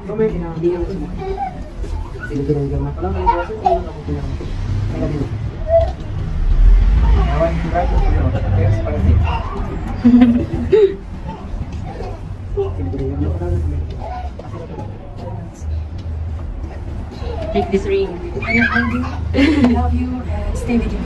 No me digan eso. Si le quieren decir más palabras, no puedo hacer, no la oportunidad. Negativo. Ahora en un rato, ¿qué es para ti? Si le quieren decir más palabras, Take this ring. I love you and stay with you.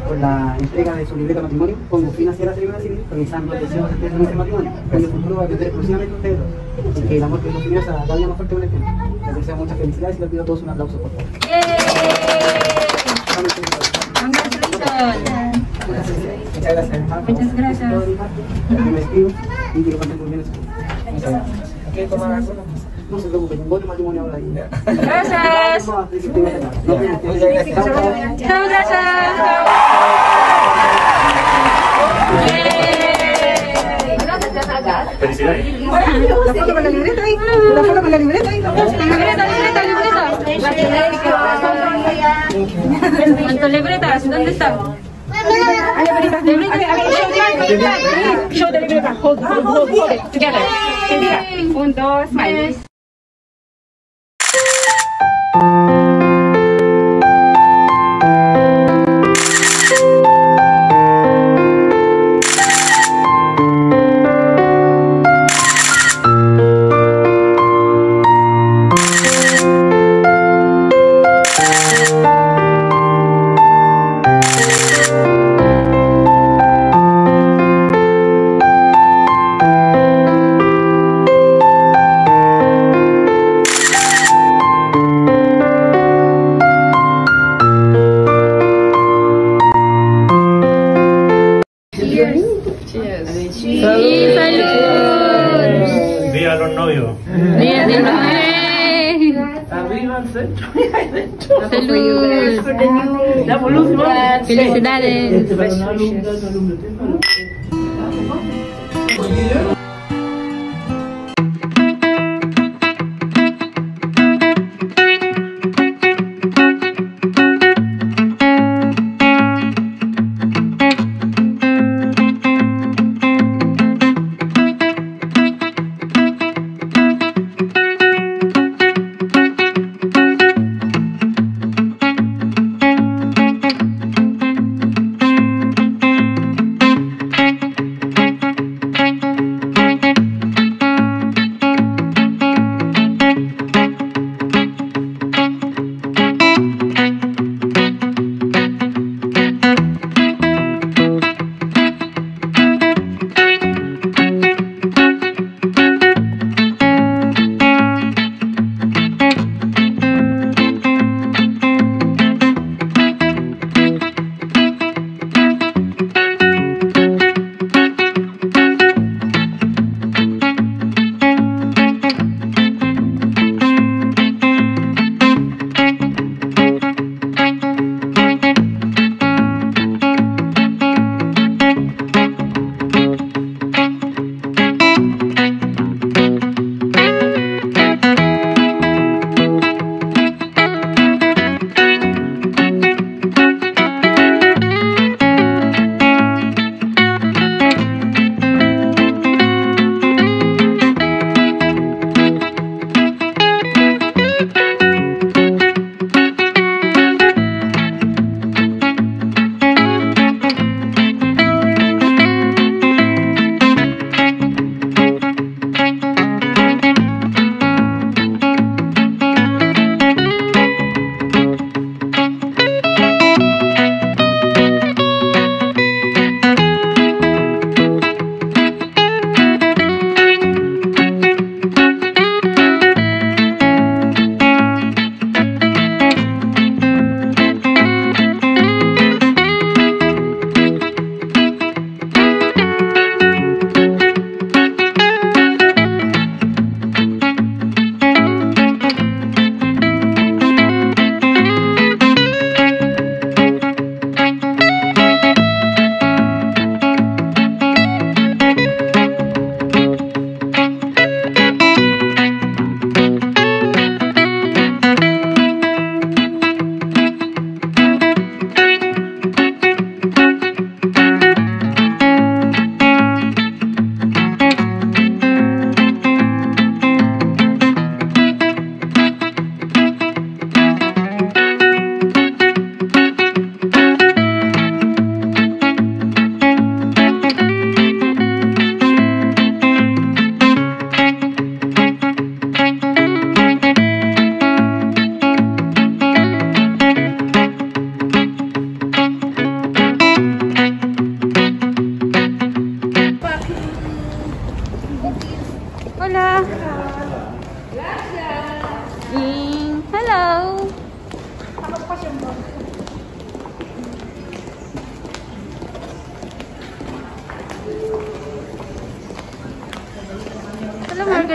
Con la entrega de su libreta de matrimonio, pongo fin hacia la ceremonia civil, realizando el deseo de nuestro matrimonio, que en el futuro va a depender exclusivamente de ustedes dos, y que el amor que nos unió sea cada día más fuerte con el tiempo. Les deseo muchas felicidades y les pido a todos un aplauso, por favor. Congratulations. Muchas gracias, hermano. Muchas gracias. Me despido y que lo pasen muy bien. Muchas gracias. ¿Quieres tomar algo? No se preocupen, un buen matrimonio ahora ahí. Gracias. Chao, gracias. Felicidades. La foto con la libreta ahí. La foto con la libreta ahí. ¿Cuántas libretas? ¿Dónde están? Show the libreta. Hold it together. Un, dos, smile. Viva los novios. Arriba al centro. Salud. Felicidades.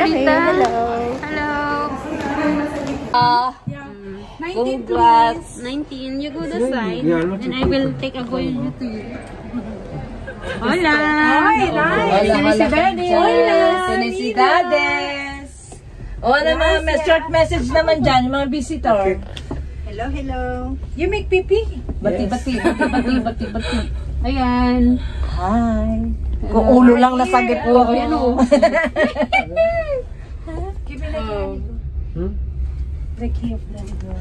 Margarita. hello. Hello. Congrats. 19. You go the side. And I will take a go you too. Hola. Felicidades. O, ano mga short message naman dyan, mga visitor. Hello, hello. You make pipi? Bati. Ayan. Hi. Kung ulo lang nasagip ko. Ayan o. Give me the key of the door.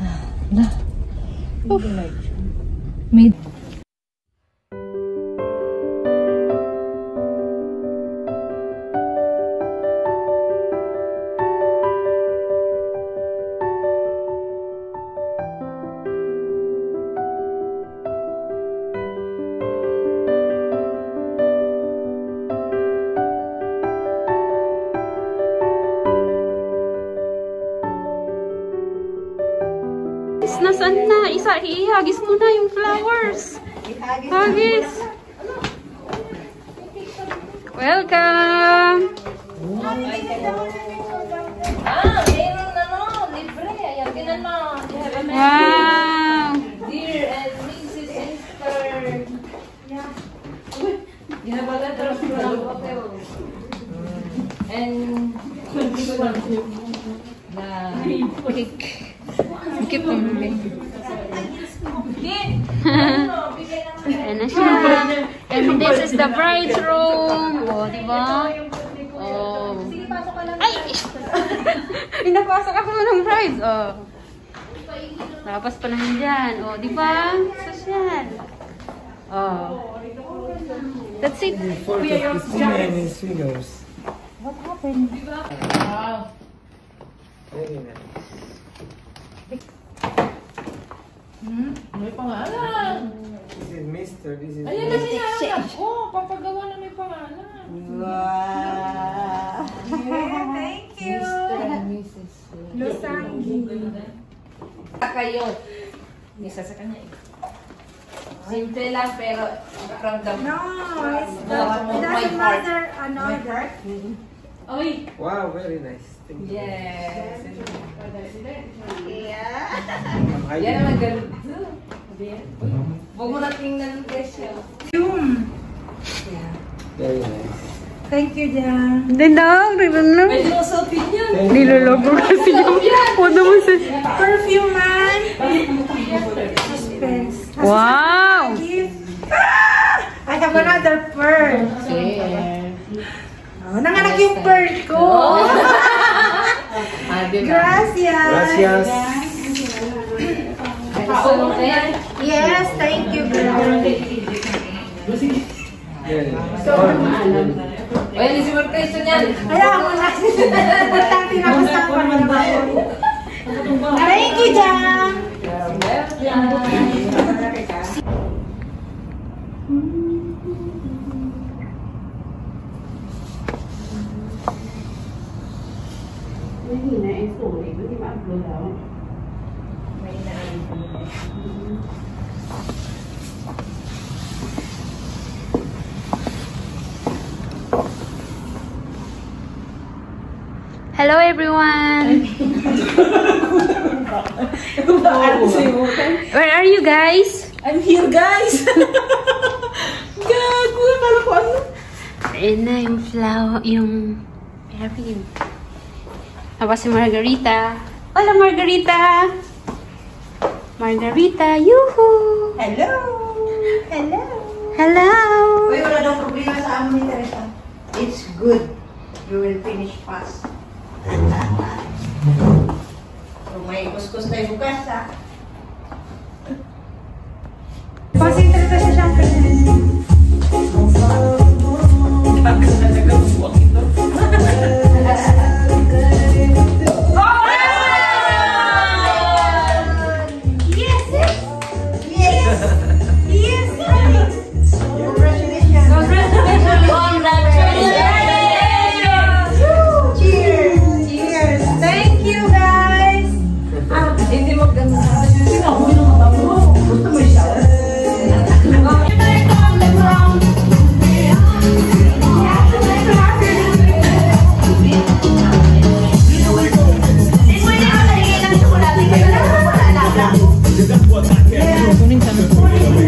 May Nasaan na? Ihagis mo na yung flowers. Hagis. Welcome. mayroon na no, libre. Ayaw mo. Wow. Dear and Mrs. Esther. Ginabala terus pulang hotel. And na cake. Cute mo bibig. Ayan na siya. And this is the bride's room. O, diba? Oh. Ay! Pinapasok ako ng bride. Oh. Tapos pa naman dyan. O, diba? Social. Oh. That's it. What happened? Wow. Very nice. May pangalan. This is Mr. This is Ayan na sinahanap ko. Papagawa na may pangalan. Wow. Thank you. Losangi. Kayo. Isa sa kanya. Simple lang pero from the No, it's No, it my doesn't part. matter another. Oy. Wow, very nice. Thank you. Yes. Yeah. Yan naman ganito. Huwag mo na tingnan ng presyo. Very nice. Thank you, Jan. Dindang, rinang. Pwede mo suotin yun. Nilologo kasi yung puno mo sa... Perfume, man. Suspense. Wow! Gift. I have another pearl. Oh, nanganak yung pearl ko. Gracias. Gracias. Yes, thank you, girl. Very nice. Oy, si Marquez niyan. Kaya ako na. Importante na basta ako naman bago. Thank you, Jan. Hello everyone! Where are you guys? I'm here, guys. Gago, pala ko ano? Ayan na yung flower, yung perfume. Tapos si Margarita. Hola Margarita! Margarita, yuhu! Hello. Hello. Hello! Uy, wala daw problema sa amin ni Teresa. It's good. You will finish fast. Kung may kuskus tayo bukas, ha? Concentrate sa champagne. Hindi mo ganun. Kunin sana.